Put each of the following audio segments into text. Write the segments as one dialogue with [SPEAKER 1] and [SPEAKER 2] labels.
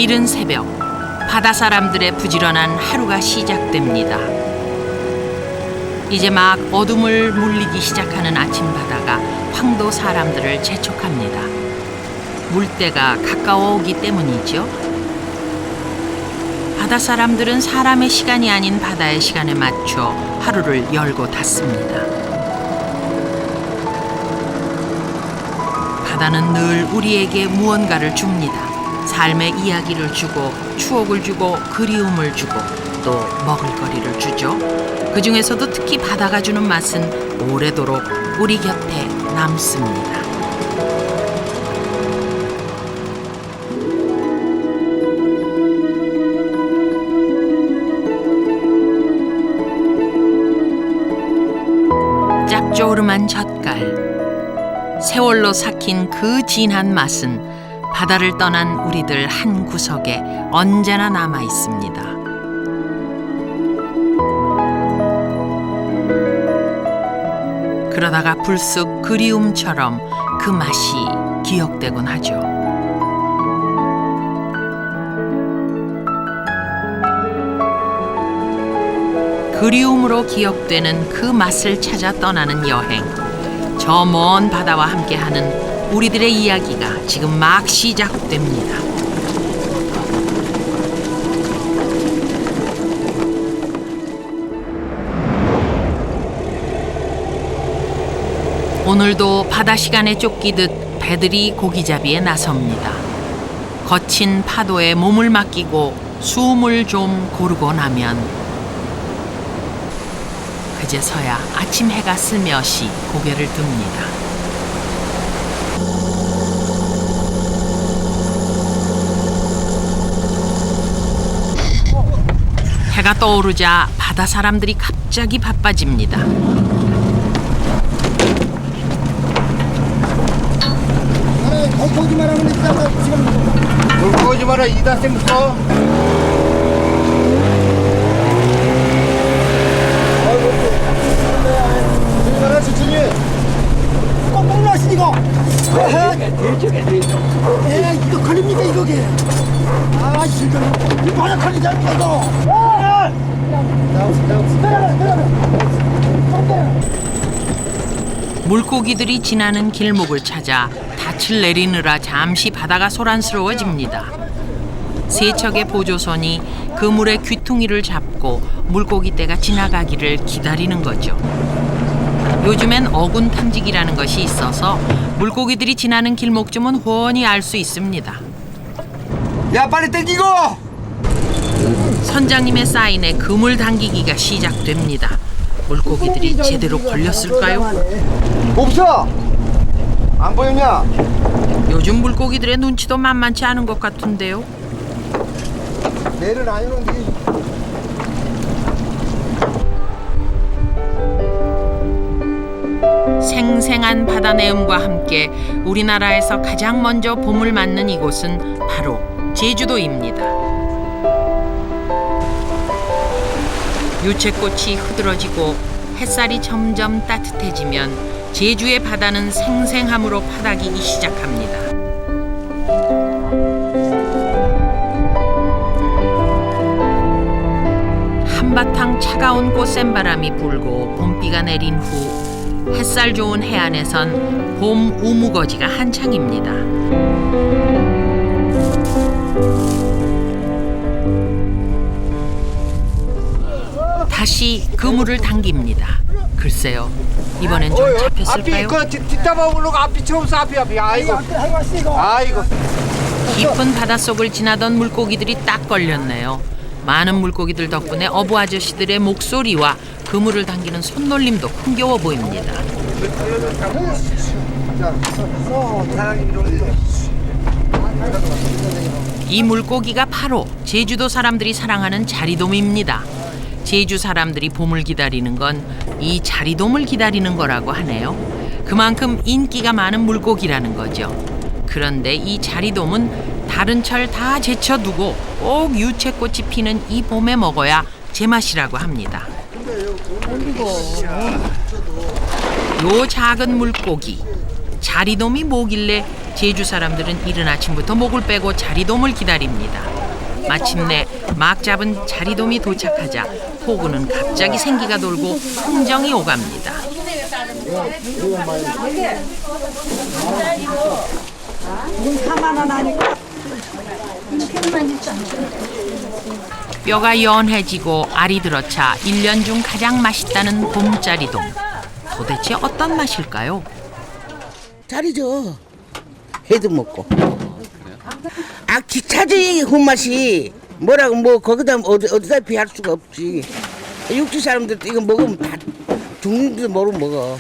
[SPEAKER 1] 이른 새벽, 바다 사람들의 부지런한 하루가 시작됩니다. 이제 막 어둠을 물리기 시작하는 아침 바다가 황도 사람들을 재촉합니다. 물때가 가까워오기 때문이죠. 바다 사람들은 사람의 시간이 아닌 바다의 시간에 맞춰 하루를 열고 닫습니다. 바다는 늘 우리에게 무언가를 줍니다. 삶의 이야기를 주고 추억을 주고 그리움을 주고 또 먹을거리를 주죠. 그 중에서도 특히 바다가 주는 맛은 오래도록 우리 곁에 남습니다. 짭조름한 젓갈, 세월로 삭힌 그 진한 맛은 바다를 떠난 우리들 한 구석에 언제나 남아 있습니다. 그러다가 불쑥 그리움처럼 그 맛이 기억되곤 하죠. 그리움으로 기억되는 그 맛을 찾아 떠나는 여행. 저 먼 바다와 함께하는 우리들의 이야기가 지금 막 시작됩니다. 오늘도 바다 시간에 쫓기듯 배들이 고기잡이에 나섭니다. 거친 파도에 몸을 맡기고 숨을 좀 고르고 나면 그제서야 아침 해가 슬며시 고개를 듭니다. 해가 떠오르자 바다 사람들이 갑자기 바빠집니다.
[SPEAKER 2] 거기 말하면 지금
[SPEAKER 3] 거기 말아 이다생부터 얼마나 천천히
[SPEAKER 2] 뻥뻥 나시니까 이거 걸립니까 이거게 아 이거 바닥 걸리지 않습니까 이거
[SPEAKER 1] 물고기들이 지나는 길목을 찾아 닻을 내리느라 잠시 바다가 소란스러워집니다. 세척의 보조선이 그물의 귀퉁이를 잡고 물고기떼가 지나가기를 기다리는 거죠. 요즘엔 어군 탐지기라는 것이 있어서 물고기들이 지나는 길목쯤은 훤히 알 수 있습니다.
[SPEAKER 3] 야 빨리 땡기고
[SPEAKER 1] 선장님의 사인에 그물 당기기가 시작됩니다. 물고기들이 제대로 걸렸을까요?
[SPEAKER 3] 없어 안 보였냐?
[SPEAKER 1] 요즘 물고기들의 눈치도 만만치 않은 것 같은데요.
[SPEAKER 3] 내일은 아니는데
[SPEAKER 1] 생생한 바다 내음과 함께 우리나라에서 가장 먼저 봄을 맞는 이곳은 바로 제주도입니다. 유채꽃이 흐드러지고 햇살이 점점 따뜻해지면 제주의 바다는 생생함으로 파닥이기 시작합니다. 한바탕 차가운 꽃샘바람이 불고 봄비가 내린 후 햇살 좋은 해안에선 봄 우무거지가 한창입니다. 다시 그물을 당깁니다. 글쎄요, 이번엔 좀 잡혔을까요?
[SPEAKER 3] 앞이 그 뒷담화물로 앞이 처음 앞이 아이고 아이고
[SPEAKER 1] 깊은 바닷속을 지나던 물고기들이 딱 걸렸네요. 많은 물고기들 덕분에 어부 아저씨들의 목소리와 그물을 당기는 손놀림도 흥겨워 보입니다. 이 물고기가 바로 제주도 사람들이 사랑하는 자리돔입니다. 제주 사람들이 봄을 기다리는 건 이 자리돔을 기다리는 거라고 하네요. 그만큼 인기가 많은 물고기라는 거죠. 그런데 이 자리돔은 다른 철 다 제쳐두고 꼭 유채꽃이 피는 이 봄에 먹어야 제맛이라고 합니다. 요 작은 물고기 자리돔이 뭐길래 제주 사람들은 이른 아침부터 목을 빼고 자리돔을 기다립니다. 마침내 막 잡은 자리돔이 도착하자 호구는 갑자기 생기가 돌고 흥정이 오갑니다. 뼈가 연해지고 알이 들어차 1년 중 가장 맛있다는 봄자리돔. 도대체 어떤 맛일까요?
[SPEAKER 4] 자리죠. 회도 먹고. 아 기차지 혼맛이 뭐라고 뭐 거기다 어디다 비할 수가 없지. 육지 사람들도 이거 먹으면 다 죽는지도 모르고 먹어.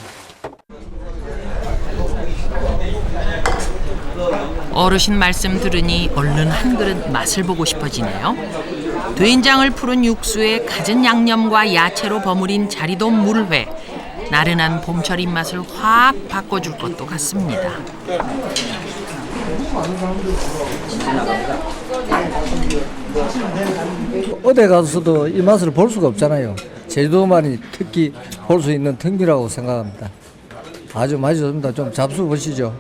[SPEAKER 1] 어르신 말씀 들으니 얼른 한 그릇 맛을 보고 싶어지네요. 된장을 푸른 육수에 갖은 양념과 야채로 버무린 자리돔 물회. 나른한 봄철 입맛을 확 바꿔줄 것도 같습니다.
[SPEAKER 5] 어디 가서도 이 맛을 볼 수가 없잖아요. 제주도만이 특히 볼 수 있는 특기라고 생각합니다. 아주 맛있습니다. 좀 잡수 보시죠.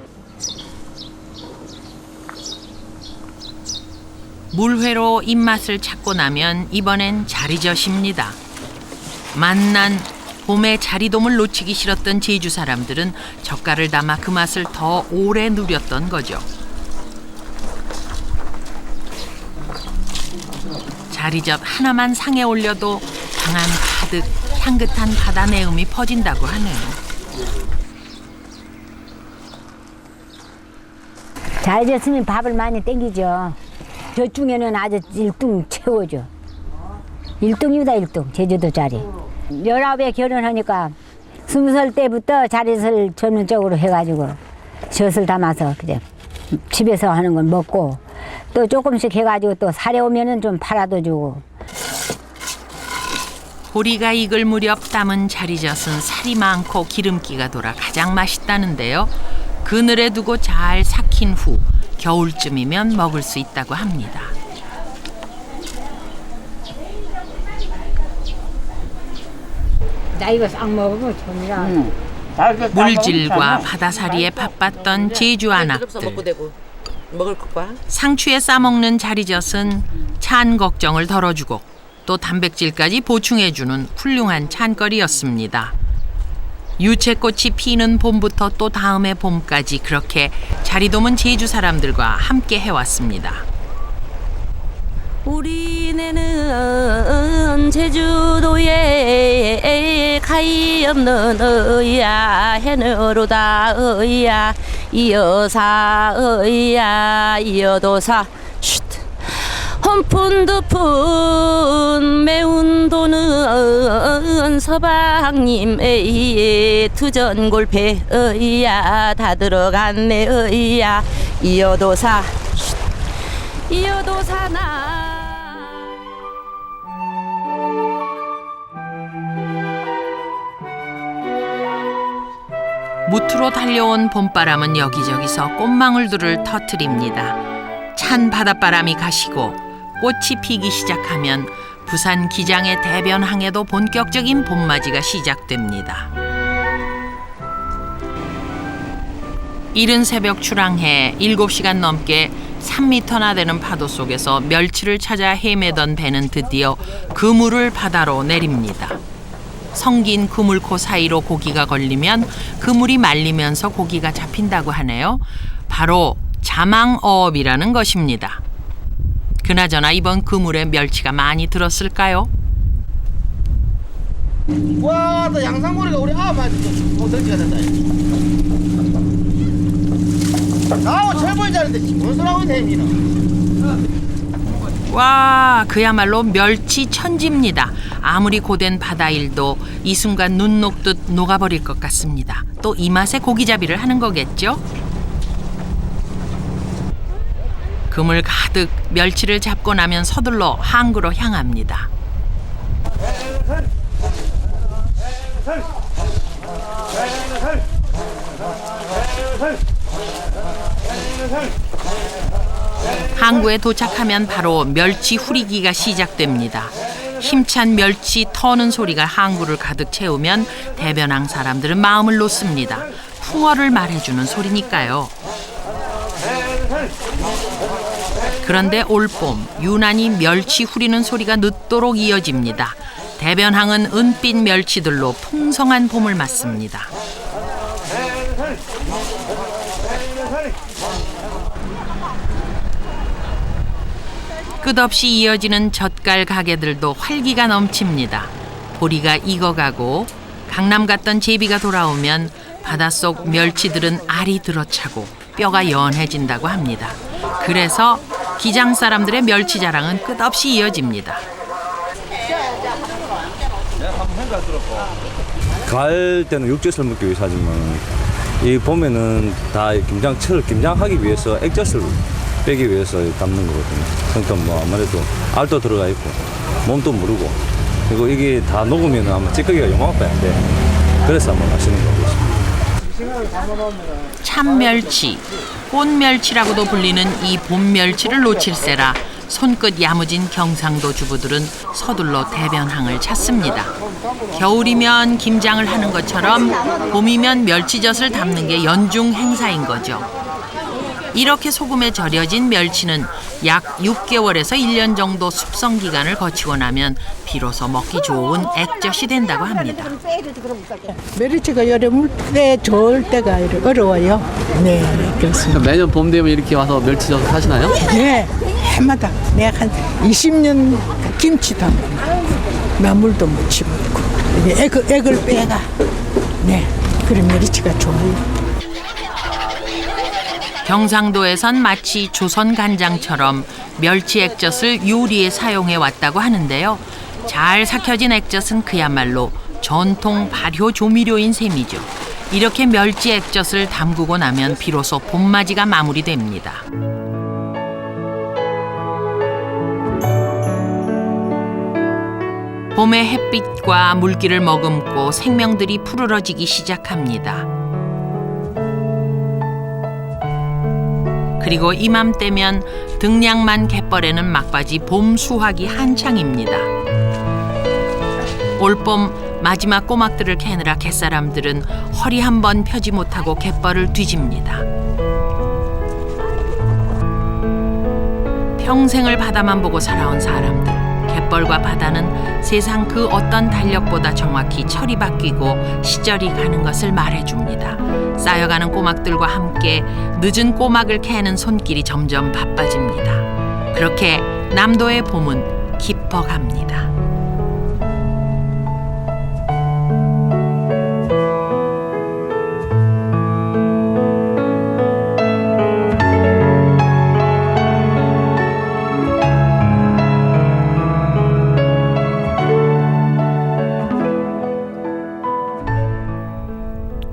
[SPEAKER 1] 물회로 입맛을 찾고 나면 이번엔 자리젓입니다. 만난 봄에 자리돔을 놓치기 싫었던 제주 사람들은 젓갈을 담아 그 맛을 더 오래 누렸던 거죠. 자리젓 하나만 상에 올려도 방 안 가득 향긋한 바다 내음이 퍼진다고 하네요.
[SPEAKER 6] 자리젓으면 밥을 많이 땡기죠. 저 중에는 아주 1등 최고죠. 1등이다 1등 제주도 자리. 19에 결혼하니까 20살 때부터 자리젓을 전문적으로 해가지고 젓을 담아서 그냥 집에서 하는 건 먹고 또 조금씩 해가지고 또 살에 오면은 좀 팔아도 주고.
[SPEAKER 1] 보리가 익을 무렵 담은 자리젓은 살이 많고 기름기가 돌아 가장 맛있다는데요. 그늘에 두고 잘 삭힌 후 겨울쯤이면 먹을 수 있다고 합니다.
[SPEAKER 6] 나 이거 싹 먹으면 좋냐.
[SPEAKER 1] 물질과 바다살이에 바빴던 제주 안악들. 상추에 싸먹는 자리젓은 찬 걱정을 덜어주고 또 단백질까지 보충해주는 훌륭한 찬거리였습니다. 유채꽃이 피는 봄부터 또 다음의 봄까지 그렇게 자리돔은 제주 사람들과 함께 해왔습니다.
[SPEAKER 7] 우리네는 제주도에 가히 없는 어이야 해너로다 어이야 이여사 어이야 이여도사 혼푼두푼 매운 돈은 서방님의 투전골패 어이야 다 들어갔네 어이야 이여도사 이여도사나
[SPEAKER 1] 무트로 달려온 봄바람은 여기저기서 꽃망울들을 터뜨립니다. 찬 바닷바람이 가시고 꽃이 피기 시작하면 부산 기장의 대변항에도 본격적인 봄맞이가 시작됩니다. 이른 새벽 출항해 7시간 넘게 3미터나 되는 파도 속에서 멸치를 찾아 헤매던 배는 드디어 그물을 바다로 내립니다. 성긴 그물코 사이로 고기가 걸리면 그물이 말리면서 고기가 잡힌다고 하네요. 바로 자망어업이라는 것입니다. 그나저나 이번 그물에 멸치가 많이 들었을까요?
[SPEAKER 2] 와, 나 양상고리가 우리 아빠한테 덩치가 된다. 나하고 철보이 자는데 뭔 소리 하고 있네, 니는.
[SPEAKER 1] 와, 그야말로 멸치 천지입니다. 아무리 고된 바다일도 이 순간 눈 녹듯 녹아버릴 것 같습니다. 또 이 맛에 고기잡이를 하는 거겠죠? 그물 가득 멸치를 잡고 나면 서둘러 항구로 향합니다. 항구에 도착하면 바로 멸치 후리기가 시작됩니다. 힘찬 멸치 터는 소리가 항구를 가득 채우면 대변항 사람들은 마음을 놓습니다. 풍어를 말해주는 소리니까요. 그런데 올봄 유난히 멸치 후리는 소리가 늦도록 이어집니다. 대변항은 은빛 멸치들로 풍성한 봄을 맞습니다. 끝없이 이어지는 젓갈 가게들도 활기가 넘칩니다. 보리가 익어가고 강남 갔던 제비가 돌아오면 바닷속 멸치들은 알이 들어차고 뼈가 연해진다고 합니다. 그래서 기장 사람들의 멸치 자랑은 끝없이 이어집니다.
[SPEAKER 8] 가을 때는 육젓을 먹기 위해서 하지만 이 봄에는 다 김장철 김장하기 위해서 액젓을 빼기 위해서 담는 거거든요. 그러니까 뭐 아무래도 알도 들어가 있고 몸도 무르고 그리고 이게 다 녹으면 아마 찌꺼기가 요만큼밖에 안 돼. 그래서 아마 맛있는 거고.
[SPEAKER 1] 참멸치, 꽃멸치라고도 불리는 이 봄멸치를 놓칠세라 손끝 야무진 경상도 주부들은 서둘러 대변항을 찾습니다. 겨울이면 김장을 하는 것처럼 봄이면 멸치젓을 담는 게 연중 행사인 거죠. 이렇게 소금에 절여진 멸치는 약 6개월에서 1년 정도 숙성 기간을 거치고 나면 비로소 먹기 좋은 액젓이 된다고 합니다.
[SPEAKER 9] 메리치가 열에 물때 좋을 때가 어려워요. 네, 그렇습니다.
[SPEAKER 10] 매년 봄 되면 이렇게 와서 멸치젓을 사시나요?
[SPEAKER 9] 네, 해마다 내가 한 20년 김치도 나물도 무치고 액을 빼가. 네, 그런 메리치가 좋아요.
[SPEAKER 1] 경상도에선 마치 조선 간장처럼 멸치 액젓을 요리에 사용해 왔다고 하는데요. 잘 삭혀진 액젓은 그야말로 전통 발효 조미료인 셈이죠. 이렇게 멸치 액젓을 담그고 나면 비로소 봄맞이가 마무리됩니다. 봄의 햇빛과 물기를 머금고 생명들이 푸르러지기 시작합니다. 그리고 이맘때면 등량만 갯벌에는 막바지 봄 수확이 한창입니다. 올봄 마지막 꼬막들을 캐느라 갯사람들은 허리 한 번 펴지 못하고 갯벌을 뒤집니다. 평생을 바다만 보고 살아온 사람들, 갯벌과 바다는 세상 그 어떤 달력보다 정확히 철이 바뀌고 시절이 가는 것을 말해줍니다. 쌓여가는 꼬막들과 함께 늦은 꼬막을 캐는 손길이 점점 바빠집니다. 그렇게 남도의 봄은 깊어갑니다.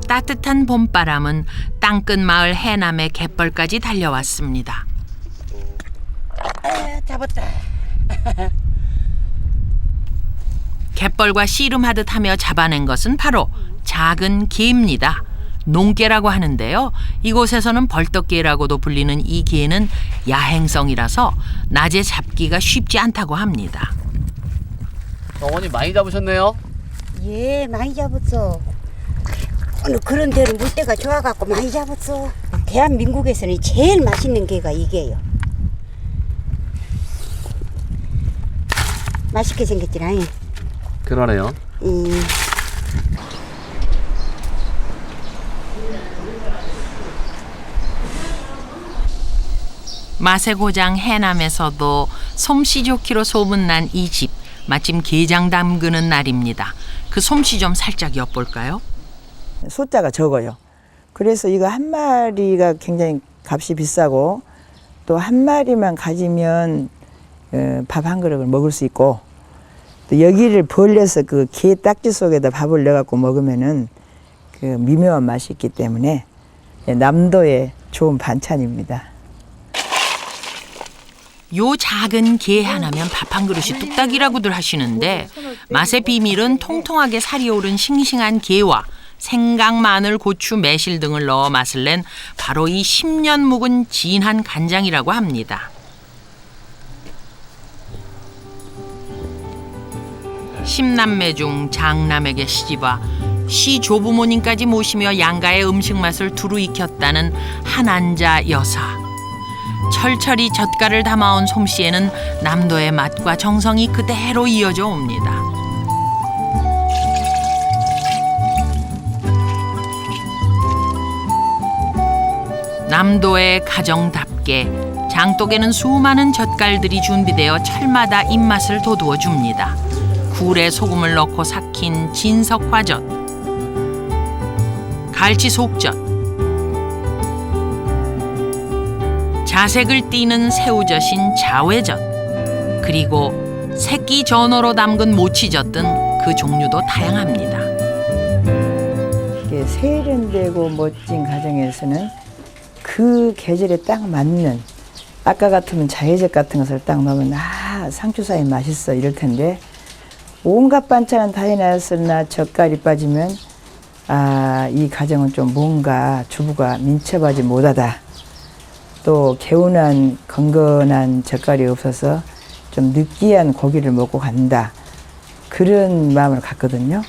[SPEAKER 1] 따뜻한 봄바람은 땅끝 마을 해남의 갯벌까지 달려왔습니다.
[SPEAKER 4] 잡았다.
[SPEAKER 1] 갯벌과 씨름하듯 하며 잡아낸 것은 바로 작은 개입니다. 농개라고 하는데요. 이곳에서는 벌떡개라고도 불리는 이 개는 야행성이라서 낮에 잡기가 쉽지 않다고 합니다.
[SPEAKER 10] 어머니 많이 잡으셨네요.
[SPEAKER 11] 예, 많이 잡았어. 어느 그런 데는 물때가 좋아갖고 많이 잡았어. 대한민국에서는 제일 맛있는 게가 이게요. 맛있게 생겼지라.
[SPEAKER 10] 그러네요.
[SPEAKER 1] 맛의 고장 해남에서도 솜씨 좋기로 소문난 이 집. 마침 게장 담그는 날입니다. 그 솜씨 좀 살짝 엿볼까요?
[SPEAKER 9] 숫자가 적어요. 그래서 이거 한 마리가 굉장히 값이 비싸고 또 한 마리만 가지면 밥 한 그릇을 먹을 수 있고 또 여기를 벌려서 그 게 딱지 속에다 밥을 넣어갖고 먹으면은 그 미묘한 맛이 있기 때문에 남도의 좋은 반찬입니다.
[SPEAKER 1] 요 작은 게 하나면 밥 한 그릇이 뚝딱이라고들 하시는데 맛의 비밀은 통통하게 살이 오른 싱싱한 게와 생강, 마늘, 고추, 매실 등을 넣어 맛을 낸 바로 이 10년 묵은 진한 간장이라고 합니다. 십남매 중 장남에게 시집와 시조부모님까지 모시며 양가의 음식 맛을 두루 익혔다는 한안자 여사. 철철이 젓갈을 담아온 솜씨에는 남도의 맛과 정성이 그대로 이어져 옵니다. 남도의 가정답게 장독에는 수많은 젓갈들이 준비되어 철마다 입맛을 돋우어 줍니다. 굴에 소금을 넣고 삭힌 진석화젓, 갈치 속젓, 자색을 띠는 새우젓인 자회젓, 그리고 새끼 전어로 담근 모치젓 등 그 종류도 다양합니다.
[SPEAKER 9] 이게 세련되고 멋진 가정에서는 그 계절에 딱 맞는, 아까 같으면 자회젓 같은 것을 딱 넣으면 상추사이 맛있어 이럴 텐데, 온갖 반찬은 다 해놨으나 젓갈이 빠지면 이 가정은 좀 뭔가 주부가 민첩하지 못하다, 또 개운한 건건한 젓갈이 없어서 좀 느끼한 고기를 먹고 간다, 그런 마음을 갖거든요.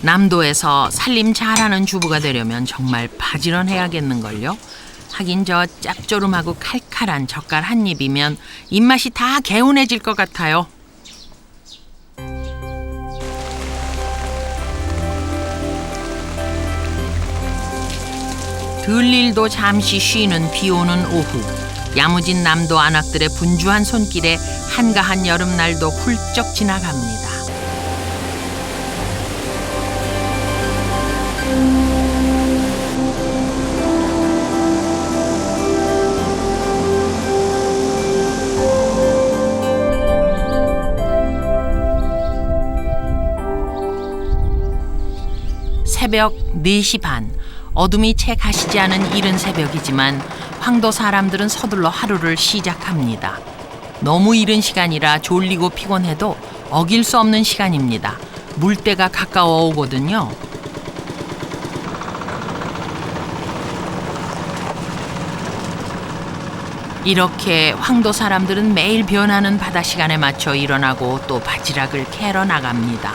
[SPEAKER 1] 남도에서 살림 잘하는 주부가 되려면 정말 바지런해야겠는걸요. 하긴 저 짭조름하고 칼칼한 젓갈 한 입이면 입맛이 다 개운해질 것 같아요. 들일도 잠시 쉬는 비오는 오후, 야무진 남도 안악들의 분주한 손길에 한가한 여름날도 훌쩍 지나갑니다. 새벽 4시 반, 어둠이 채 가시지 않은 이른 새벽이지만 황도 사람들은 서둘러 하루를 시작합니다. 너무 이른 시간이라 졸리고 피곤해도 어길 수 없는 시간입니다. 물때가 가까워 오거든요. 이렇게 황도 사람들은 매일 변하는 바다 시간에 맞춰 일어나고 또 바지락을 캐러 나갑니다.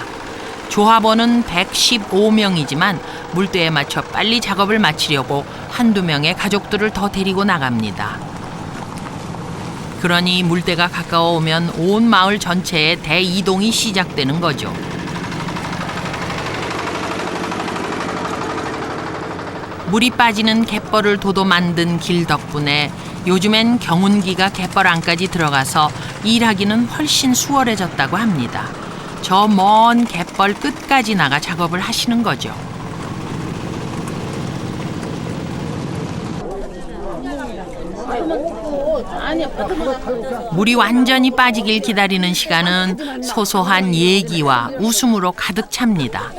[SPEAKER 1] 조합원은 115명이지만 물때에 맞춰 빨리 작업을 마치려고 한두 명의 가족들을 더 데리고 나갑니다. 그러니 물때가 가까워 오면 온 마을 전체에 대이동이 시작되는 거죠. 물이 빠지는 갯벌을 도도 만든 길 덕분에 요즘엔 경운기가 갯벌 안까지 들어가서 일하기는 훨씬 수월해졌다고 합니다. 저 먼 갯벌 끝까지 나가 작업을 하시는 거죠. 물이 완전히 빠지길 기다리는 시간은 소소한 얘기와 웃음으로 가득 찹니다.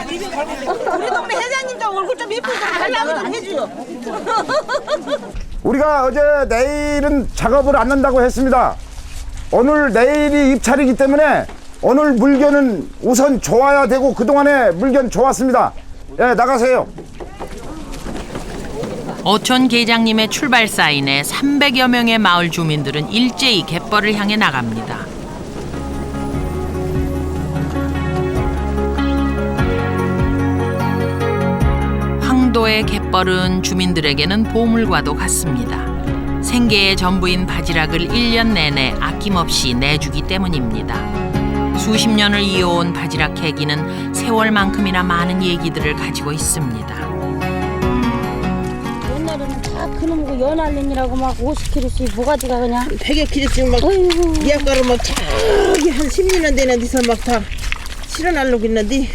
[SPEAKER 4] 우리 동네 회장님도 얼굴 좀 이쁘고 달라고 좀 해줘요.
[SPEAKER 2] 우리가 어제 내일은 작업을 안 한다고 했습니다. 오늘 내일이 입찰이기 때문에 오늘 물견은 우선 좋아야 되고 그동안에 물견 좋았습니다. 예, 나가세요.
[SPEAKER 1] 어촌 계장님의 출발 사인에 300여 명의 마을 주민들은 일제히 갯벌을 향해 나갑니다. 황도의 갯벌은 주민들에게는 보물과도 같습니다. 생계의 전부인 바지락을 1년 내내 아낌없이 내주기 때문입니다. 수십 년을 이어온 바지락 캐기는 세월만큼이나 많은 얘기들을 가지고 있습니다.
[SPEAKER 12] 옛날에는 다 그놈고 연알림이라고 막 50kg씩 모가지가 그냥
[SPEAKER 4] 100여 kg씩 막 미약가루 막 저기 한 10년 되는 데서 막 다 실어날르고 있는데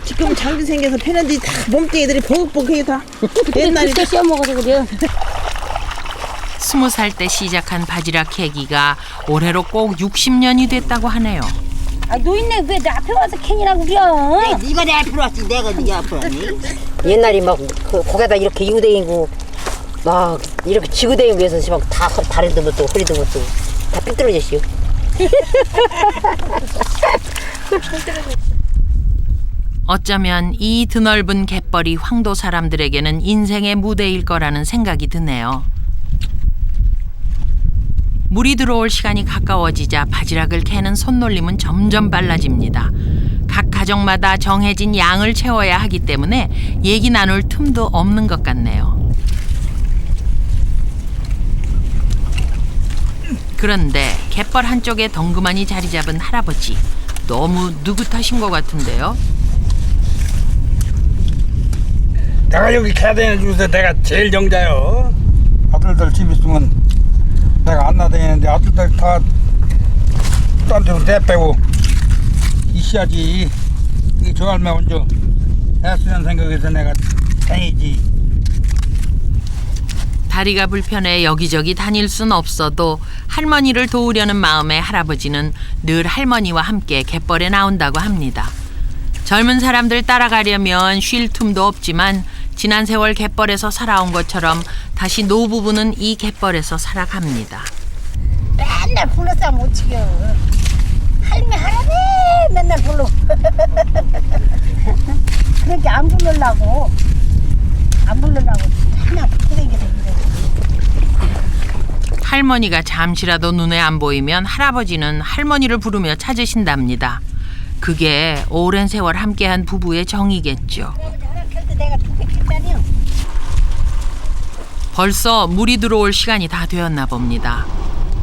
[SPEAKER 4] 지금 장비 생겨서 패는데 다 몸뚱이들이 버벅버벅해 다. 옛날에
[SPEAKER 12] 그때 씌워먹어서 그래요.
[SPEAKER 1] 20살 때 시작한 바지락 캐기가 올해로 꼭 60년이 됐다고 하네요.
[SPEAKER 12] 아 노인네 왜 내 앞에 와서 캔이라고 그래?
[SPEAKER 4] 네가 내 앞으로 왔지 내가 네 앞으로 왔니?
[SPEAKER 11] 옛날에 막 그 고개다 이렇게 이고댕이고 막 이렇게 지고댕이고 해서 막 다 다리도 못 뜨고 허리도 못 뜨고 다 삐뚤어졌어요.
[SPEAKER 1] 어쩌면 이 드넓은 갯벌이 황도 사람들에게는 인생의 무대일 거라는 생각이 드네요. 물이 들어올 시간이 가까워지자 바지락을 캐는 손놀림은 점점 빨라집니다. 각 가정마다 정해진 양을 채워야 하기 때문에 얘기 나눌 틈도 없는 것 같네요. 그런데 갯벌 한쪽에 덩그마니 자리 잡은 할아버지. 너무 느긋하신 것 같은데요.
[SPEAKER 3] 내가 여기 캐다니 주서 내가 제일 정자요. 아들들 집 있으면 내가 안 나다니는데 아들들 다 딴 데로 대빼고 있어야지. 이 저할매 먼저 애쓰는 생각에서 내가 다니지.
[SPEAKER 1] 다리가 불편해 여기저기 다닐 순 없어도 할머니를 도우려는 마음에 할아버지는 늘 할머니와 함께 갯벌에 나온다고 합니다. 젊은 사람들 따라가려면 쉴 틈도 없지만 지난 세월 갯벌에서 살아온 것처럼 다시 노부부는 이 갯벌에서 살아갑니다.
[SPEAKER 12] 맨날 불러서 못 치겨. 할매 하라네 맨날 불러. 그렇게 안 부르려고 하나 부르게
[SPEAKER 1] 할머니가 잠시라도 눈에 안 보이면 할아버지는 할머니를 부르며 찾으신답니다. 그게 오랜 세월 함께한 부부의 정이겠죠. 벌써 물이 들어올 시간이 다 되었나 봅니다.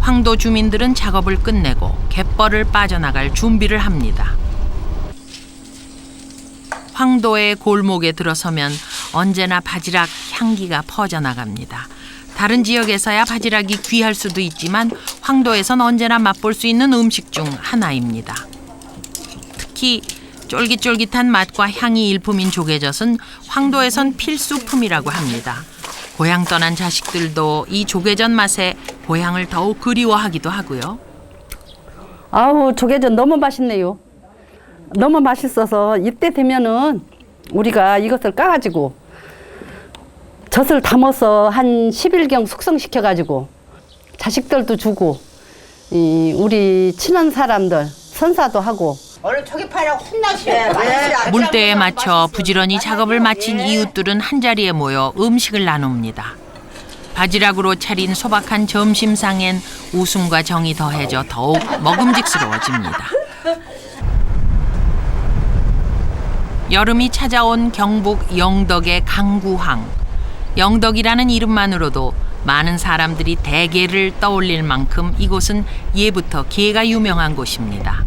[SPEAKER 1] 황도 주민들은 작업을 끝내고 갯벌을 빠져나갈 준비를 합니다. 황도의 골목에 들어서면 언제나 바지락 향기가 퍼져나갑니다. 다른 지역에서야 바지락이 귀할 수도 있지만 황도에선 언제나 맛볼 수 있는 음식 중 하나입니다. 특히 쫄깃쫄깃한 맛과 향이 일품인 조개젓은 황도에선 필수품이라고 합니다. 고향 떠난 자식들도 이 조개젓 맛에 고향을 더욱 그리워하기도 하고요.
[SPEAKER 7] 아우 조개젓 너무 맛있네요. 너무 맛있어서 이때 되면은 우리가 이것을 까가지고 젖을 담아서 한 10일경 숙성시켜가지고 자식들도 주고 우리 친한 사람들 선사도 하고.
[SPEAKER 4] 오늘 조개 파라고 혼나셔.
[SPEAKER 1] 물때에 맞춰 부지런히 작업을 마친 이웃들은 한자리에 모여 음식을 나눕니다. 바지락으로 차린 소박한 점심상엔 웃음과 정이 더해져 더욱 먹음직스러워집니다. 여름이 찾아온 경북 영덕의 강구항. 영덕이라는 이름만으로도 많은 사람들이 대게를 떠올릴 만큼 이곳은 예부터 게가 유명한 곳입니다.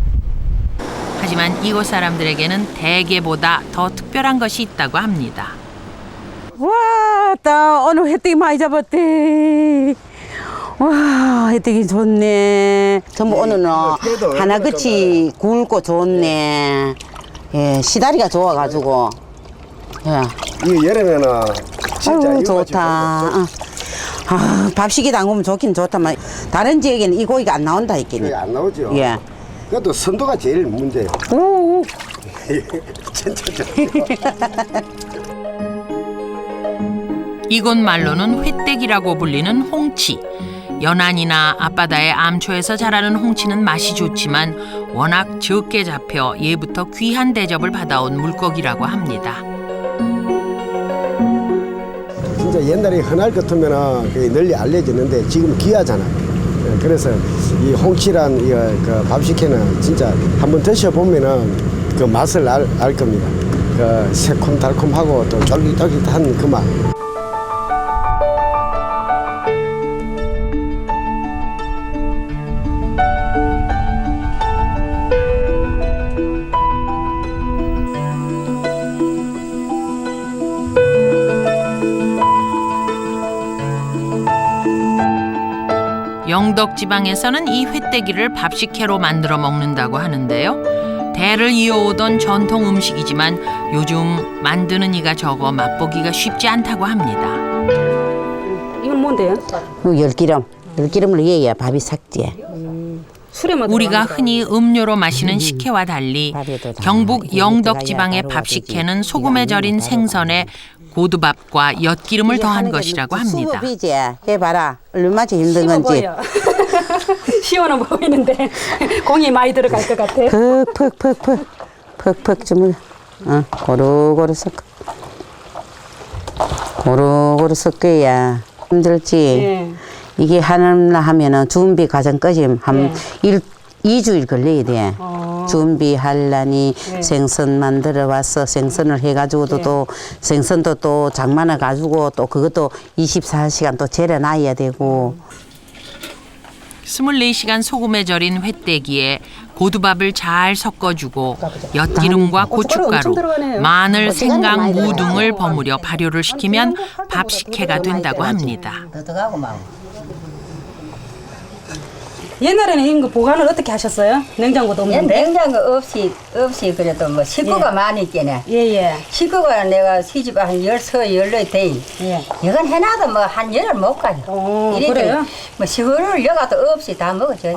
[SPEAKER 1] 하지만 이곳 사람들에게는 대게보다 더 특별한 것이 있다고 합니다.
[SPEAKER 7] 와, 나 오늘 횟되기 많이 잡았대. 와, 혜택이 좋네. 전부 오늘은 하나같이 굵고 좋네. 예, 시다리가 좋아가지고. 예.
[SPEAKER 2] 이 여름에는 진짜
[SPEAKER 7] 아유, 좋다. 아, 밥식이 담그면 좋긴 좋다만 다른 지역에는 이 고기가 안 나온다 했겠네.
[SPEAKER 2] 안 나오죠.
[SPEAKER 7] 예.
[SPEAKER 2] 그래도 선도가 제일 문제예요.
[SPEAKER 7] 오.
[SPEAKER 1] 이곳 말로는 횟대기라고 불리는 홍치. 연안이나 앞바다의 암초에서 자라는 홍치는 맛이 좋지만 워낙 적게 잡혀 예부터 귀한 대접을 받아온 물고기라고 합니다.
[SPEAKER 2] 진짜 옛날에 흔할 것 같으면 널리 알려졌는데 지금 귀하잖아요. 그래서 이 홍치란 그 밥식회는 진짜 한번 드셔보면은 그 맛을 알 겁니다. 그 새콤달콤하고 또 쫄깃쫄깃한 그 맛.
[SPEAKER 1] 영덕 지방에서는 이 횟대기를 밥식회로 만들어 먹는다고 하는데요. 대를 이어오던 전통 음식이지만 요즘 만드는 이가 적어 맛보기가 쉽지 않다고 합니다.
[SPEAKER 7] 이건 뭔데요?
[SPEAKER 4] 열기름을 이어야 밥이 삭지.
[SPEAKER 1] 우리가 흔히 음료로 마시는 식혜와 달리 경북 영덕 지방의 밥식혜는 소금에 절인 생선에 고두밥과 엿기름을 더한 것이라고 합니다.
[SPEAKER 4] 수법이지. 해봐라. 얼마나 힘든 건지.
[SPEAKER 7] 시원해 보이는데 공이 많이 들어갈 것 같아.
[SPEAKER 4] 퍽퍽 좀 고루고루 섞어. 고루고루 섞어야 힘들지.
[SPEAKER 7] 예.
[SPEAKER 4] 이게 하나 하면은 준비 과정까지 한 2주일 걸려야 돼. 준비하려니 생선 만들어 와서 생선을 해가지고도 또 생선도 또 장만해 가지고 또 그것도 24시간 또 절여놔야 되고.
[SPEAKER 1] 24시간 소금에 절인 회떼기에 고두밥을 잘 섞어주고 엿기름과 고춧가루, 마늘, 생강, 무 등을 버무려 발효를 시키면 밥식혜가 된다고 합니다.
[SPEAKER 12] 옛날에는 이거 보관을 어떻게 하셨어요? 냉장고도 없는데?
[SPEAKER 11] 냉장고 없이 그래도 뭐 식구가 많이 있겠네.
[SPEAKER 12] 예예.
[SPEAKER 11] 식구가 내가 시집 한 14 돼.
[SPEAKER 12] 예.
[SPEAKER 11] 이건 해놔도 뭐 한 열흘 못 가요. 이래도
[SPEAKER 12] 그래요?
[SPEAKER 11] 뭐 시골을 여가도 없이 다 먹어줘요.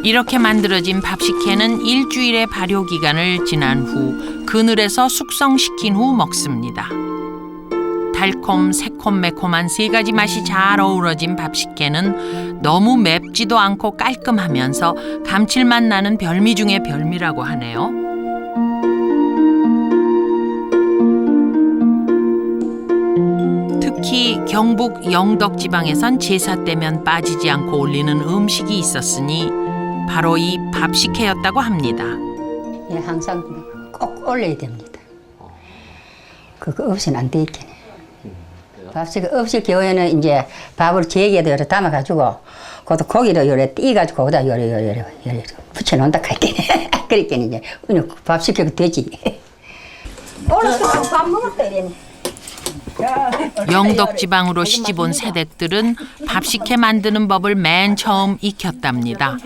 [SPEAKER 1] 이렇게 만들어진 밥식혜는 일주일의 발효 기간을 지난 후 그늘에서 숙성시킨 후 먹습니다. 달콤, 새콤, 매콤한 세 가지 맛이 잘 어우러진 밥식혜는 너무 맵지도 않고 깔끔하면서 감칠맛 나는 별미 중의 별미라고 하네요. 특히 경북 영덕 지방에선 제사 때면 빠지지 않고 올리는 음식이 있었으니 바로 이 밥식혜였다고 합니다.
[SPEAKER 11] 예, 항상 꼭 올려야 됩니다. 그거 없이는 안 되겠네. 밥식 없이 겨우에는 이제 밥을 제기에다 요래 담아가지고 그것도 고기를 요래 띄가지고 거기다 요래 붙여놓는다 할게. 그러니까 이제 밥식해도 되지. 오늘 밥 먹었다 이랬네.
[SPEAKER 1] 영덕 지방으로 시집온 새댁들은 밥식혜 만드는 법을 맨 처음 익혔답니다.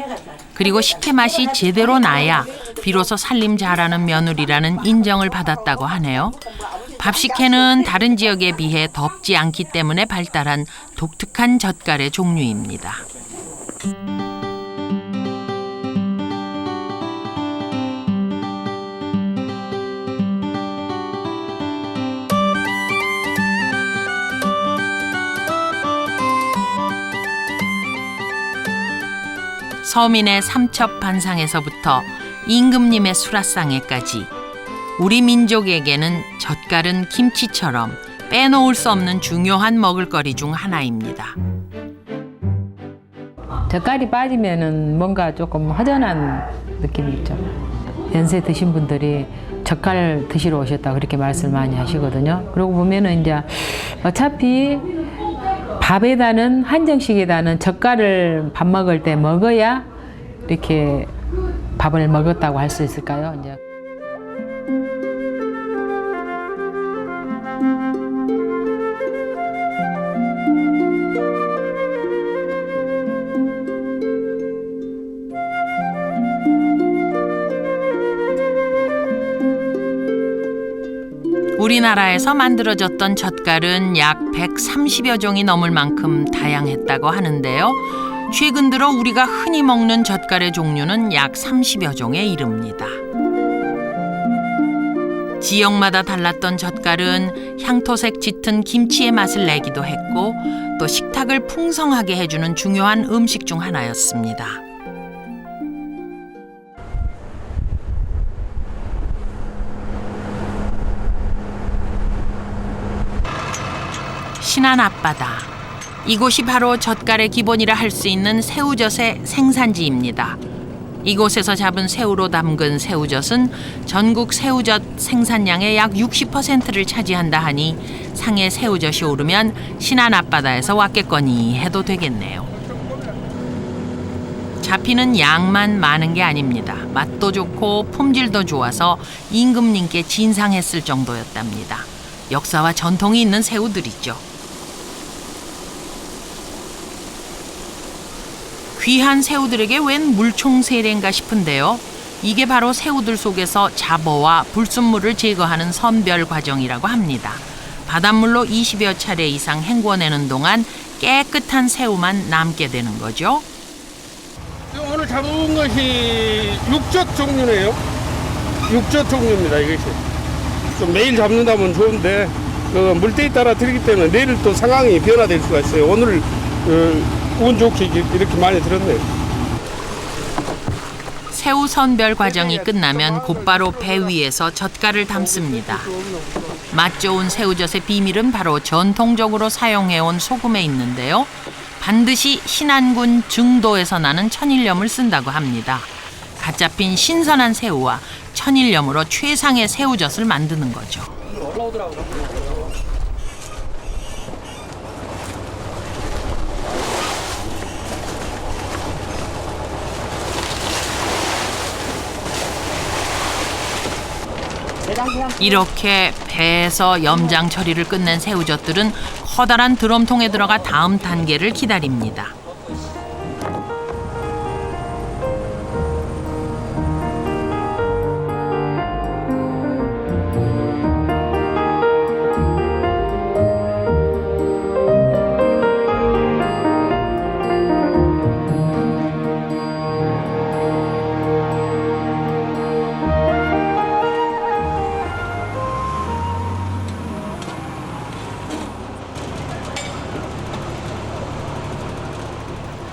[SPEAKER 1] 그리고 식혜 맛이 제대로 나야 비로소 살림 잘하는 며느리라는 인정을 받았다고 하네요. 밥식혜는 다른 지역에 비해 덥지 않기 때문에 발달한 독특한 젓갈의 종류입니다. 서민의 삼첩반상에서부터 임금님의 수라상에까지 우리 민족에게는 젓갈은 김치처럼 빼놓을 수 없는 중요한 먹을거리 중 하나입니다.
[SPEAKER 13] 젓갈이 빠지면은 뭔가 조금 허전한 느낌이 있죠. 연세 드신 분들이 젓갈 드시러 오셨다 그렇게 말씀을 많이 하시거든요. 그러고 보면은 이제 어차피 밥에다는 한정식에다는 젓갈을 밥 먹을 때 먹어야 이렇게 밥을 먹었다고 할 수 있을까요? 이제.
[SPEAKER 1] 우리나라에서 만들어졌던 젓갈은 약 130여 종이 넘을 만큼 다양했다고 하는데요. 최근 들어 우리가 흔히 먹는 젓갈의 종류는 약 30여 종에 이릅니다. 지역마다 달랐던 젓갈은 향토색 짙은 김치의 맛을 내기도 했고 또 식탁을 풍성하게 해주는 중요한 음식 중 하나였습니다. 신안 앞바다. 이곳이 바로 젓갈의 기본이라 할 수 있는 새우젓의 생산지입니다. 이곳에서 잡은 새우로 담근 새우젓은 전국 새우젓 생산량의 약 60%를 차지한다 하니 상해 새우젓이 오르면 신안 앞바다에서 왔겠거니 해도 되겠네요. 잡히는 양만 많은 게 아닙니다. 맛도 좋고 품질도 좋아서 임금님께 진상했을 정도였답니다. 역사와 전통이 있는 새우들이죠. 귀한 새우들에게 웬 물총세례인가 싶은데요. 이게 바로 새우들 속에서 잡어와 불순물을 제거하는 선별 과정이라고 합니다. 바닷물로 20여 차례 이상 헹궈내는 동안 깨끗한 새우만 남게 되는 거죠.
[SPEAKER 14] 오늘 잡은 것이 육젓 종류네요. 육젓 종류입니다. 이것이 좀 매일 잡는다면 좋은데 그 물때에 따라 들기 때문에 내일 또 상황이 변화될 수가 있어요. 오늘 운 좋게 이렇게 많이 들었네요.
[SPEAKER 1] 새우 선별 과정이 끝나면 곧바로 배 위에서 젓갈을 담습니다. 맛 좋은 새우젓의 비밀은 바로 전통적으로 사용해온 소금에 있는데요. 반드시 신안군 증도에서 나는 천일염을 쓴다고 합니다. 갓 잡힌 신선한 새우와 천일염으로 최상의 새우젓을 만드는 거죠. 이렇게 배에서 염장 처리를 끝낸 새우젓들은 커다란 드럼통에 들어가 다음 단계를 기다립니다.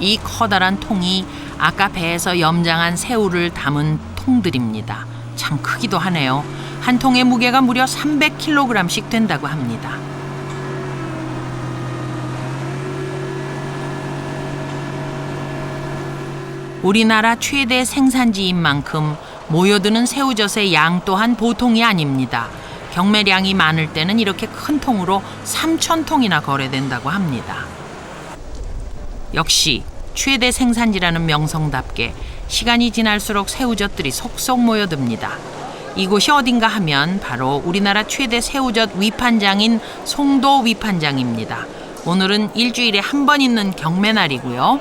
[SPEAKER 1] 이 커다란 통이 아까 배에서 염장한 새우를 담은 통들입니다. 참 크기도 하네요. 한 통의 무게가 무려 300kg씩 된다고 합니다. 우리나라 최대 생산지인 만큼 모여드는 새우젓의 양 또한 보통이 아닙니다. 경매량이 많을 때는 이렇게 큰 통으로 3,000통이나 거래된다고 합니다. 역시 최대 생산지라는 명성답게 시간이 지날수록 새우젓들이 속속 모여듭니다. 이곳이 어딘가 하면 바로 우리나라 최대 새우젓 위판장인 송도 위판장입니다. 오늘은 일주일에 한 번 있는 경매날이고요.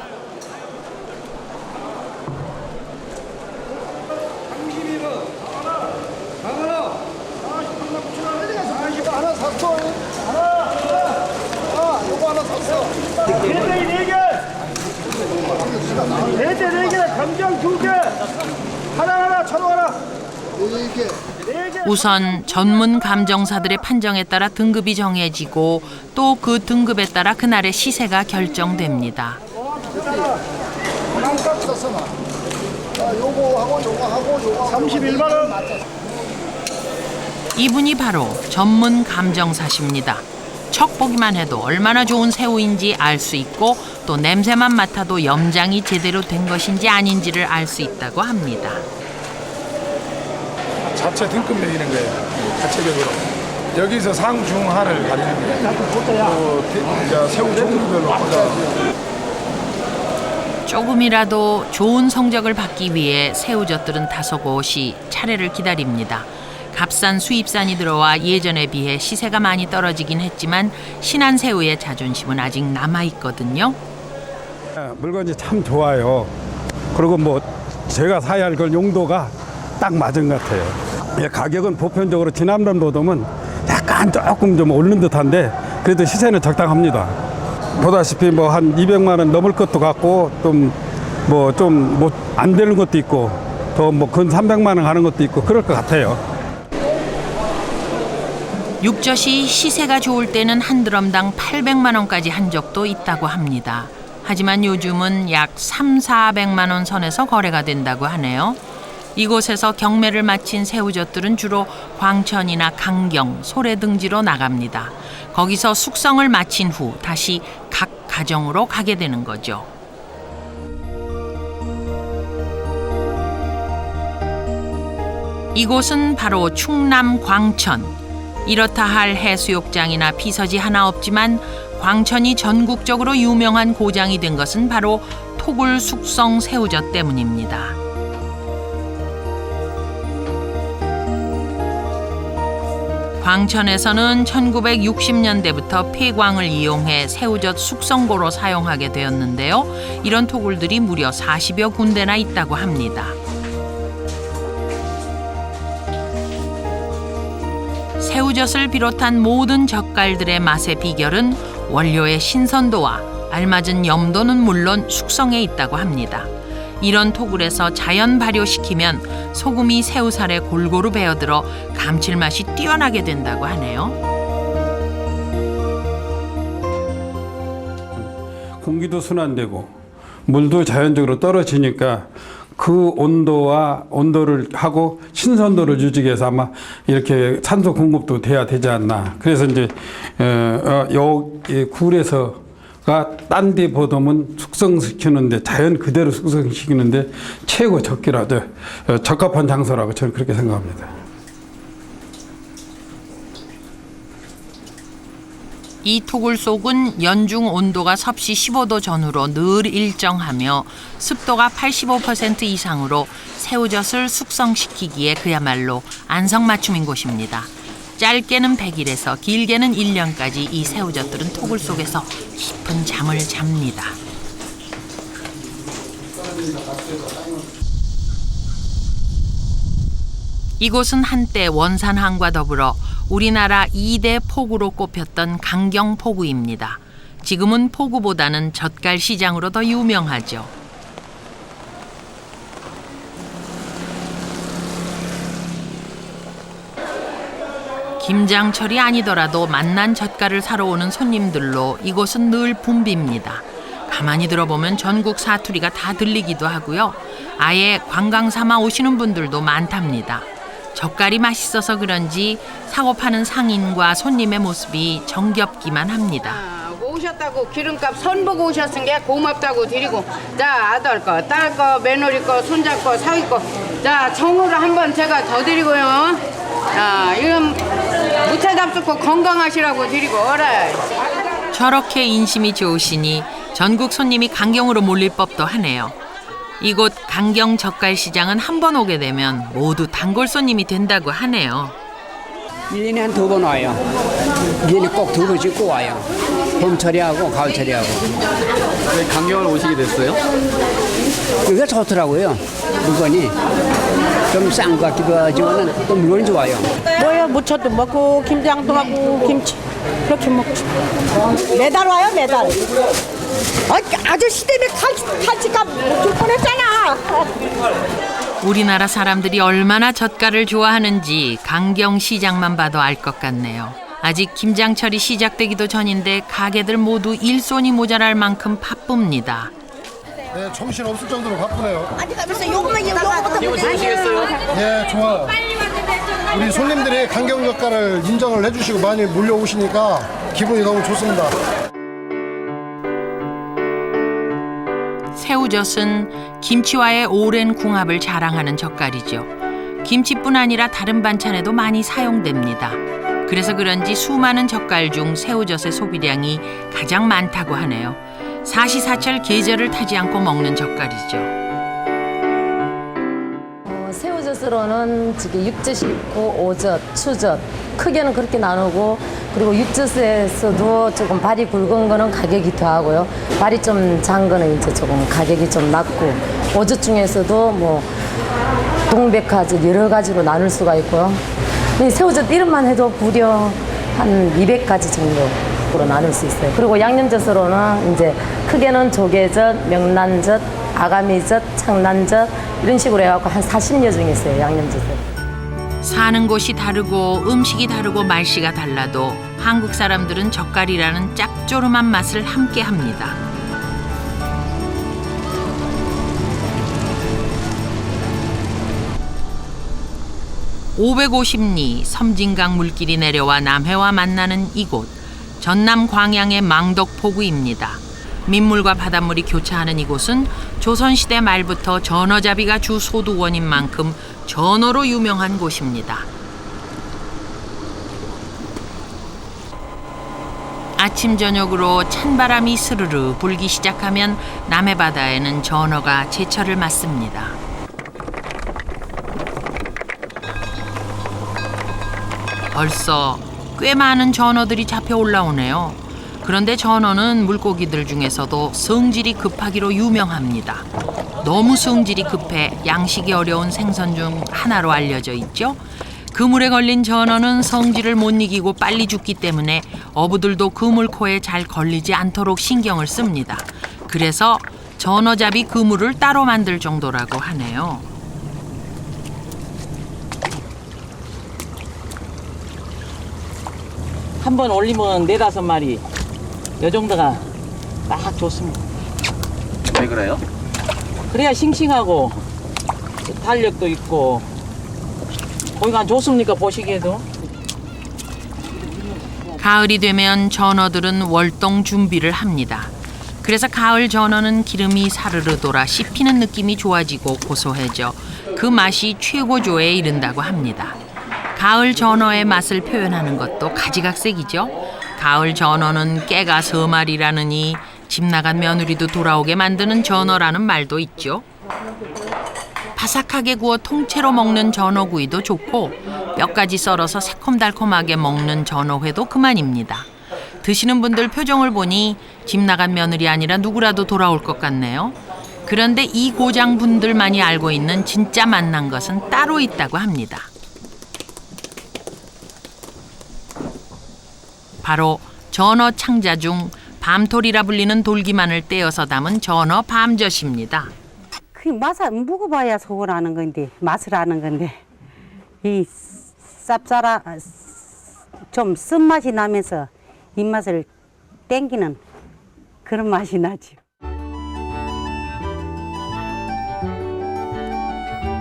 [SPEAKER 1] 우선 전문 감정사들의 판정에 따라 등급이 정해지고 또 그 등급에 따라 그날의 시세가 결정됩니다. 이분이 바로 전문 감정사십니다. 척 보기만 해도 얼마나 좋은 새우인지 알 수 있고 또 냄새만 맡아도 염장이 제대로 된 것인지 아닌지를 알 수 있다고 합니다.
[SPEAKER 15] 자체 등급 매기는 거예요. 자체적으로. 여기서 상중하를 가리는 거예요. 새우 종류별로
[SPEAKER 1] 조금이라도 좋은 성적을 받기 위해 새우젓들은 다소곳이 차례를 기다립니다. 값싼 수입산이 들어와 예전에 비해 시세가 많이 떨어지긴 했지만 신안 새우의 자존심은 아직 남아있거든요.
[SPEAKER 3] 물건이 참 좋아요. 그리고 뭐 제가 사야 할 그 용도가 딱 맞은 것 같아요. 가격은 보편적으로 지난번보다는 약간 조금 좀 오른 듯한데 그래도 시세는 적당합니다. 보다시피 뭐 한 200만 원 넘을 것도 같고 좀 안 되는 것도 있고 더 뭐 근 300만 원 가는 것도 있고 그럴 것 같아요.
[SPEAKER 1] 육젓이 시세가 좋을 때는 한 드럼당 800만 원까지 한 적도 있다고 합니다. 하지만 요즘은 약 300~400만 원 선에서 거래가 된다고 하네요. 이곳에서 경매를 마친 새우젓들은 주로 광천이나 강경, 소래 등지로 나갑니다. 거기서 숙성을 마친 후 다시 각 가정으로 가게 되는 거죠. 이곳은 바로 충남 광천. 이렇다 할 해수욕장이나 피서지 하나 없지만 광천이 전국적으로 유명한 고장이 된 것은 바로 토굴 숙성 새우젓 때문입니다. 광천에서는 1960년대부터 폐광을 이용해 새우젓 숙성고로 사용하게 되었는데요. 이런 토굴들이 무려 40여 군데나 있다고 합니다. 새우젓을 비롯한 모든 젓갈들의 맛의 비결은 원료의 신선도와 알맞은 염도는 물론 숙성에 있다고 합니다. 이런 토굴에서 자연 발효시키면 소금이 새우살에 골고루 배어들어 감칠맛이 뛰어나게 된다고 하네요.
[SPEAKER 3] 공기도 순환되고 물도 자연적으로 떨어지니까 그 온도를 하고 신선도를 유지해서 해서 아마 이렇게 산소 공급도 돼야 되지 않나. 그래서 이제 굴에서가 딴 데 보다는 숙성시키는데 자연 그대로 숙성시키는데 최고 적합한 장소라고 저는 그렇게 생각합니다.
[SPEAKER 1] 이 토굴 속은 연중 온도가 섭씨 15도 전후로 늘 일정하며 습도가 85% 이상으로 새우젓을 숙성시키기에 그야말로 안성맞춤인 곳입니다. 짧게는 100일에서 길게는 1년까지 이 새우젓들은 토굴 속에서 깊은 잠을 잡니다. 이곳은 한때 원산항과 더불어 우리나라 2대 포구로 꼽혔던 강경포구입니다. 지금은 포구보다는 젓갈 시장으로 더 유명하죠. 김장철이 아니더라도 맛난 젓갈을 사러 오는 손님들로 이곳은 늘 붐빕니다. 가만히 들어보면 전국 사투리가 다 들리기도 하고요. 아예 관광 삼아 오시는 분들도 많답니다. 젓갈이 맛있어서 그런지 사고 파는 상인과 손님의 모습이 정겹기만 합니다.
[SPEAKER 16] 오셨다고 기름값 선보고 오셨은 게 고맙다고 드리고, 자, 아들 거, 딸 거, 며느리 거, 손자 거, 사위 거, 자, 정으로 한번 제가 더 드리고요. 자, 이런 무채 잡수고 건강하시라고 드리고, 어라.
[SPEAKER 1] 저렇게 인심이 좋으시니 전국 손님이 강경으로 몰릴 법도 하네요. 이곳 강경 젓갈시장은 한 번 오게 되면 모두 단골 손님이 된다고 하네요.
[SPEAKER 17] 1년에 한 2번 와요. 1년에 꼭 2번씩 꼭 와요. 봄철이하고 가을철이하고.
[SPEAKER 10] 왜 강경을 오시게 됐어요?
[SPEAKER 17] 여기가 좋더라고요. 물건이 좀 싼 것 같기도 하지만 또 물건이 좋아요.
[SPEAKER 12] 뭐야, 무쳐도 먹고 김장도 하고 김치 그렇게 먹지. 매달 와요, 매달. 아저씨 때문에 탈지값 못 줄 뻔했잖아.
[SPEAKER 1] 우리나라 사람들이 얼마나 젓갈을 좋아하는지 강경시장만 봐도 알 것 같네요. 아직 김장철이 시작되기도 전인데 가게들 모두 일손이 모자랄 만큼 바쁩니다.
[SPEAKER 18] 네, 정신 없을 정도로 바쁘네요.
[SPEAKER 12] 아니 가면서 요거부터
[SPEAKER 10] 기분 좋으시겠어요?
[SPEAKER 18] 네, 좋아요. 우리 손님들이 강경 젓갈을 인정을 해주시고 많이 몰려오시니까 기분이 너무 좋습니다.
[SPEAKER 1] 새우젓은 김치와의 오랜 궁합을 자랑하는 젓갈이죠. 김치뿐 아니라 다른 반찬에도 많이 사용됩니다. 그래서 그런지 수많은 젓갈 중 새우젓의 소비량이 가장 많다고 하네요. 사시사철 계절을 타지 않고 먹는 젓갈이죠.
[SPEAKER 19] 새우젓으로는 육젓이 있고 오젓, 추젓 크게는 그렇게 나누고, 그리고 육젓에서도 조금 발이 굵은 거는 가격이 더하고요. 발이 좀 작은 거는 이제 조금 가격이 좀 낮고, 오젓 중에서도 뭐 동백화젓 여러 가지로 나눌 수가 있고요. 이 새우젓 이름만 해도 무려 한 200가지 정도로 나눌 수 있어요. 그리고 양념젓으로는 이제 크게는 조개젓, 명란젓, 아가미젓, 창란젓 이런 식으로 해갖고 한 40여 종이 있어요, 양념젓을.
[SPEAKER 1] 사는 곳이 다르고 음식이 다르고 말씨가 달라도 한국 사람들은 젓갈이라는 짭조름한 맛을 함께 합니다. (550리) 섬진강 물길이 내려와 남해와 만나는 이곳, 전남 광양의 망덕포구입니다. 민물과 바닷물이 교차하는 이곳은 조선시대 말부터 전어잡이가 주 소득원인 만큼 전어로 유명한 곳입니다. 아침 저녁으로 찬바람이 스르르 불기 시작하면 남해바다에는 전어가 제철을 맞습니다. 벌써 꽤 많은 전어들이 잡혀 올라오네요. 그런데 전어는 물고기들 중에서도 성질이 급하기로 유명합니다. 너무 성질이 급해 양식이 어려운 생선 중 하나로 알려져 있죠. 그물에 걸린 전어는 성질을 못 이기고 빨리 죽기 때문에 어부들도 그물코에 잘 걸리지 않도록 신경을 씁니다. 그래서 전어잡이 그물을 따로 만들 정도라고 하네요.
[SPEAKER 20] 한 번 올리면 4-5마리 요 정도가 딱 좋습니다.
[SPEAKER 10] 왜 그래요?
[SPEAKER 20] 그래야 싱싱하고 탄력도 있고 고기가 좋습니까, 보시기에도.
[SPEAKER 1] 가을이 되면 전어들은 월동 준비를 합니다. 그래서 가을 전어는 기름이 사르르 돌아 씹히는 느낌이 좋아지고 고소해져 그 맛이 최고조에 이른다고 합니다. 가을 전어의 맛을 표현하는 것도 가지각색이죠. 가을 전어는 깨가 서말이라느니 집 나간 며느리도 돌아오게 만드는 전어라는 말도 있죠. 바삭하게 구워 통째로 먹는 전어구이도 좋고 뼈까지 썰어서 새콤달콤하게 먹는 전어회도 그만입니다. 드시는 분들 표정을 보니 집 나간 며느리 아니라 누구라도 돌아올 것 같네요. 그런데 이 고장분들만이 알고 있는 진짜 맛난 것은 따로 있다고 합니다. 바로 전어 창자 중 밤톨이라 불리는 돌기만을 떼어서 담은 전어 밤젓입니다.
[SPEAKER 7] 그 맛을 먹어봐야 속을 아는 건데, 맛을 아는 건데, 이 쌉싸라 좀 쓴맛이 나면서 입맛을 땡기는 그런 맛이 나죠.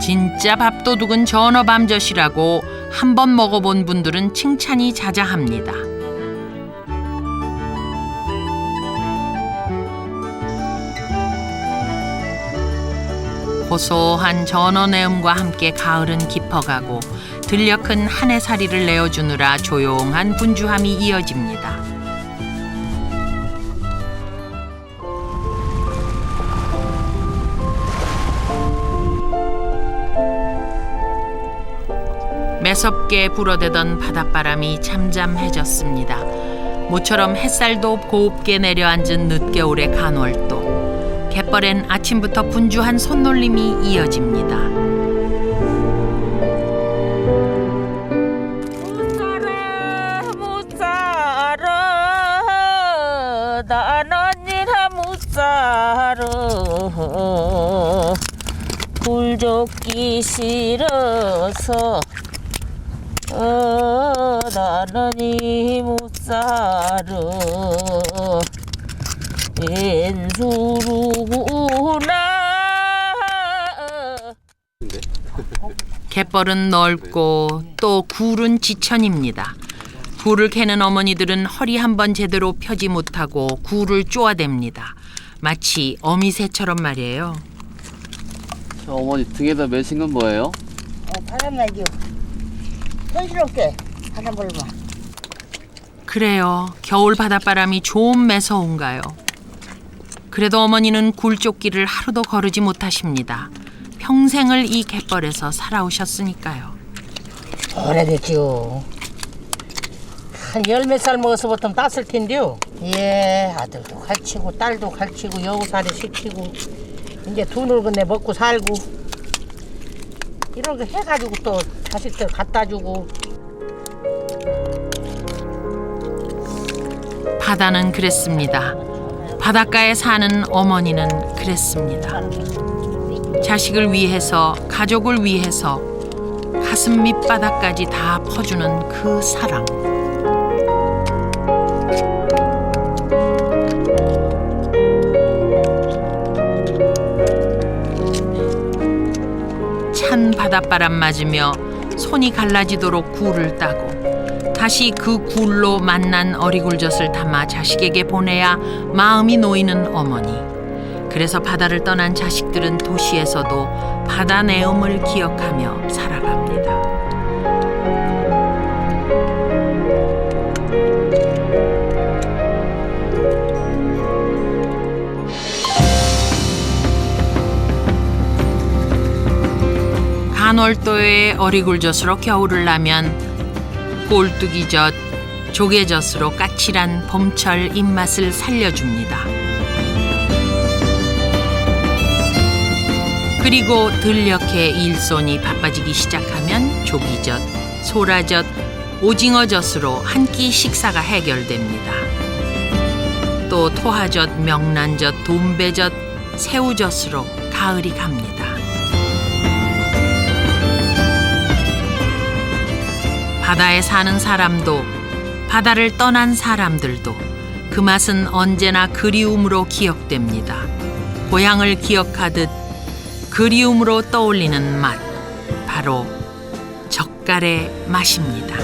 [SPEAKER 1] 진짜 밥도둑은 전어 밤젓이라고 한 번 먹어본 분들은 칭찬이 자자합니다. 고소한 전어 내음과 함께 가을은 깊어가고 들려 큰 한 해살이를 내어주느라 조용한 분주함이 이어집니다. 매섭게 불어대던 바닷바람이 잠잠해졌습니다. 모처럼 햇살도 곱게 내려앉은 늦겨울의 간월도. 갯벌엔 아침부터 분주한 손놀림이 이어집니다.
[SPEAKER 21] 나는 이라 못 살아 굴 젓기 싫어서 나는 이 못 살아 왼수루구나.
[SPEAKER 1] 갯벌은 넓고 또 굴은 지천입니다. 굴을 캐는 어머니들은 허리 한번 제대로 펴지 못하고 굴을 쪼아댑니다. 마치 어미새처럼 말이에요.
[SPEAKER 10] 저 어머니 등에다 매신 건 뭐예요?
[SPEAKER 4] 바람 날기요. 손스럽게 바람 불면.
[SPEAKER 1] 그래요. 겨울 바닷바람이 좀 매서운가요? 그래도 어머니는 굴조끼를 하루도 거르지 못하십니다. 평생을 이 갯벌에서 살아오셨으니까요.
[SPEAKER 12] 오래됐지요. 한 열 몇 살 먹어서부터 땄을 텐데요. 예, 아들도 갈치고 딸도 갈치고 여우살이 시키고 이제 두 늙은애 먹고 살고 이런 거 해가지고 또 자식들 갖다 주고.
[SPEAKER 1] 바다는 그랬습니다. 바닷가에 사는 어머니는 그랬습니다. 자식을 위해서, 가족을 위해서 가슴 밑바닥까지 다 퍼주는 그 사랑. 찬 바닷바람 맞으며 손이 갈라지도록 굴을 따고 다시 그 굴로 만난 어리굴젓을 담아 자식에게 보내야 마음이 놓이는 어머니. 그래서 바다를 떠난 자식들은 도시에서도 바다 내음을 기억하며 살아갑니다. 간월도의 어리굴젓으로 겨울을 나면 꼴뚜기젓, 조개젓으로 까칠한 봄철 입맛을 살려줍니다. 그리고 들녘에 일손이 바빠지기 시작하면 조기젓, 소라젓, 오징어젓으로 한 끼 식사가 해결됩니다. 또 토하젓, 명란젓, 돈배젓, 새우젓으로 가을이 갑니다. 바다에 사는 사람도 바다를 떠난 사람들도 그 맛은 언제나 그리움으로 기억됩니다. 고향을 기억하듯 그리움으로 떠올리는 맛, 바로 젓갈의 맛입니다.